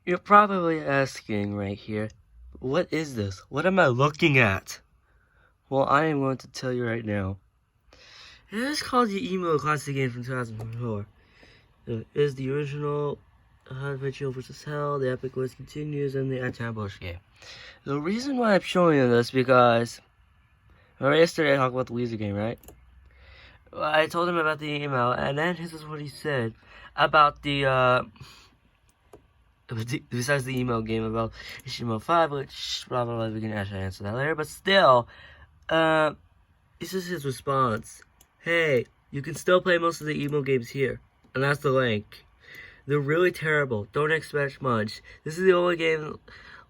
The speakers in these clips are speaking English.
You're probably asking right here, what is this? What am I looking at? Well, I am going to tell you right now. It is called the Emo Classic game from 2004. It is the original Adventure vs. Hell, the Epic List continues, and the Anti-Ambush game. The reason why I'm showing you this because yesterday I talked about the Weezer game, right? I told him about the email, and then this is what he said about the besides the email game about HTML5, which blah blah blah. We can actually answer that later, but still, this is his response. Hey, you can still play most of the emo games here, and that's the link. They're really terrible. Don't expect much. This is the only game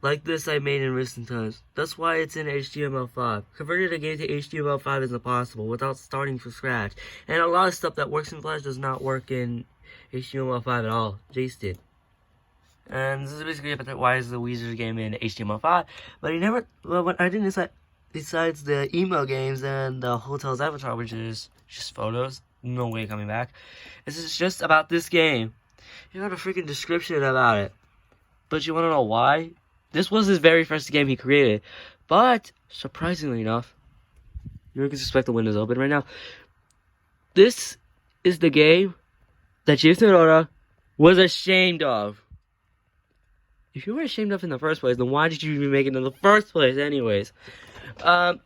like this I made in recent times. That's why it's in HTML5. Converting a game to HTML5 is impossible without starting from scratch. And a lot of stuff that works in Flash does not work in HTML5 at all. Jace did. And this is basically about why is the Weezer game in HTML5. But he never, well, when I didn't decide, besides the emo games and the Hotel's Avatar, which is just photos, no way coming back. This is just about this game. You got a freaking description about it. But you want to know why? This was his very first game he created. But, surprisingly enough, you can suspect the window's open right now. This is the game that Jason Oda was ashamed of. If you were ashamed of in the first place, then why did you even make it in the first place anyways? Guys,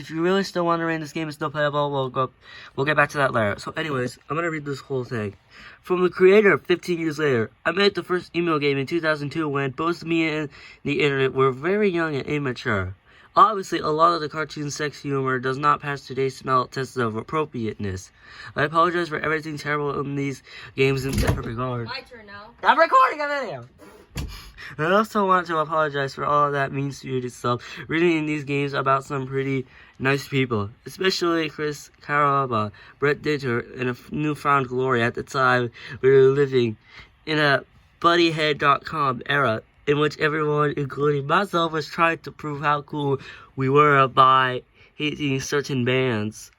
if you're really still wondering this game is still playable, we'll get back to that later. So anyways, I'm gonna read this whole thing. From the creator 15 years later, I made the first emo game in 2002 when both me and the internet were very young and immature. Obviously, a lot of the cartoon sex humor does not pass today's smell test of appropriateness. I apologize for everything terrible in these games in that regard. My turn now. I'm recording a video! I also want to apologize for all of that mean-spirited stuff written in these games about some pretty nice people, especially Chris Caraba, Brett Dinter, and a newfound glory at the time we were living in a buddyhead.com era in which everyone, including myself, was trying to prove how cool we were by hating certain bands.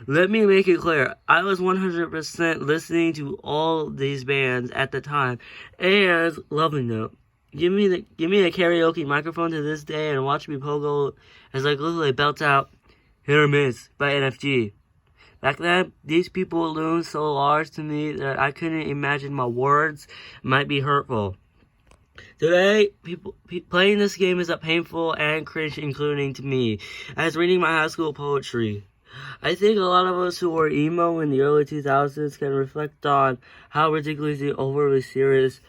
Let me make it clear, I was 100% listening to all these bands at the time and loving them. Give me a karaoke microphone to this day and watch me pogo as I literally belt out Hit or Miss by NFG. Back then, these people loomed so large to me that I couldn't imagine my words might be hurtful. Today, playing this game is a painful and cringe, including to me, as reading my high school poetry. I think a lot of us who were emo in the early 2000s can reflect on how ridiculously overly serious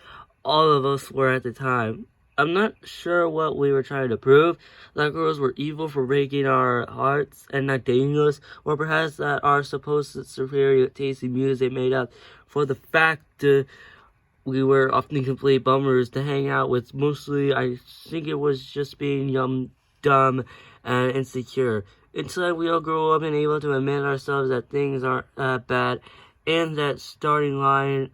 all of us were at the time. I'm not sure what we were trying to prove, that girls were evil for breaking our hearts and not dating us, or perhaps that our supposed superior taste in music made up for the fact we were often complete bummers to hang out with. Mostly, I think it was just being young, dumb, and insecure. Instead, we all grew up and able to admit ourselves that things aren't that bad, and that starting line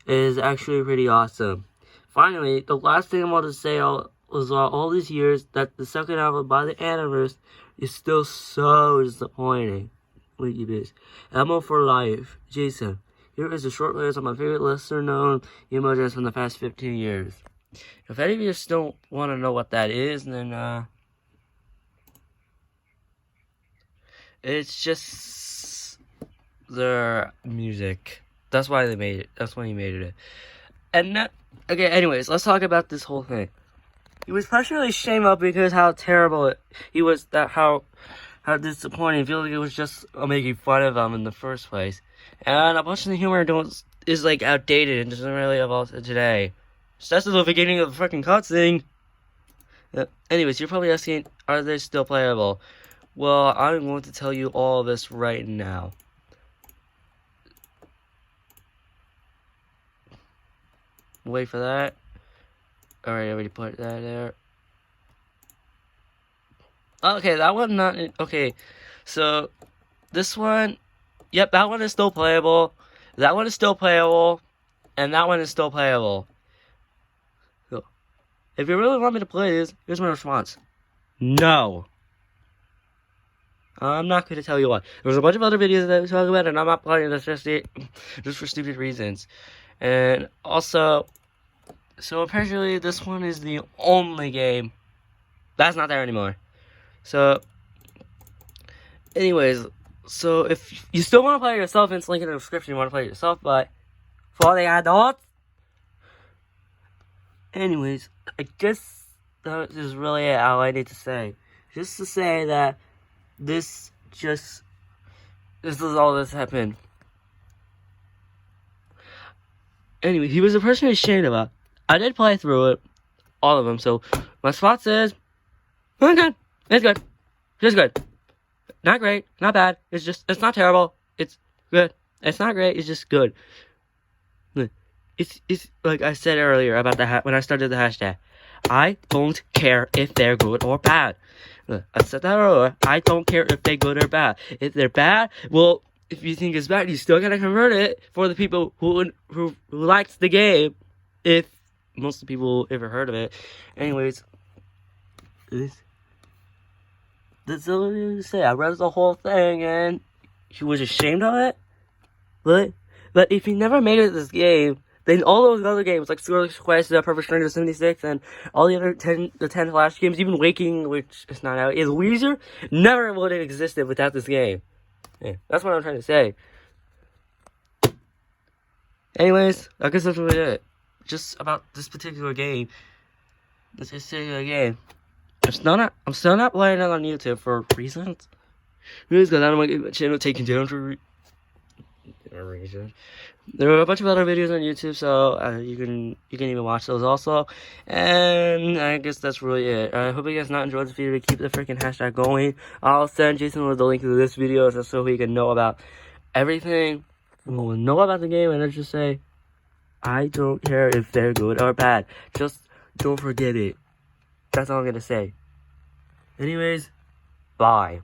is actually pretty awesome. Finally, the last thing I want to say was all these years that the second album by the Animals is still so disappointing. Wiki Biz. Emo for Life. Jason. Here is a short list of my favorite lesser known emojis from the past 15 years. If any of you still want to know what that is, then it's just their music. That's why they made it. That's why he made it. And that, okay, anyways, let's talk about this whole thing. He was partially shamed up because how terrible he was, how disappointing. I feel like it was just making fun of him in the first place. And a bunch of the humor is like outdated and doesn't really evolve today. So that's the beginning of the freaking cutscene. Anyways, you're probably asking, are they still playable? Well, I'm going to tell you all this right now. Wait for that. Alright, I already put that there. Okay, that one not... Okay, so this one... Yep, that one is still playable. That one is still playable. And that one is still playable. So, if you really want me to play this, here's my response. No. I'm not going to tell you why. There's a bunch of other videos that we talk about, and I'm not playing this just for stupid reasons. And also, So apparently this one is the only game that's not there anymore. So, anyways, so if you still want to play it yourself, it's linked in the description. You want to play it yourself, but for the adults. Anyways, I guess that is really all I need to say. Just to say that this is all this happened. Anyway, he was a person ashamed about. I did play through it, all of them. So my spot says, oh, good. It's good. Just good. Not great. Not bad. It's not terrible. It's good. It's not great. It's just good. It's like I said earlier about when I started the hashtag. I don't care if they're good or bad. I said that earlier. I don't care if they're good or bad. If they're bad, well, if you think it's bad, you still gotta convert it for the people who likes the game. If most of the people ever heard of it. Anyways, that's all I need to say. I read the whole thing and he was ashamed of it. But if he never made it this game, then all those other games like Sword Quest, Perfect Stranger 76, and all the other 10 Flash games, even Waking, which is not out, is Weezer, never would have existed without this game. Yeah, that's what I'm trying to say. Anyways, I guess that's really it. Just about this particular game. I'm still not playing it on YouTube for reasons. Because I don't want to get my channel taken down for a reason. There are a bunch of other videos on YouTube, so you can even watch those also. And I guess that's really it. I hope you guys not enjoyed this video. To keep the freaking hashtag going, I'll send Jason with the link to this video just so he can know about everything. We'll know about the game, and I just say, I don't care if they're good or bad. Just don't forget it. That's all I'm gonna say. Anyways, bye.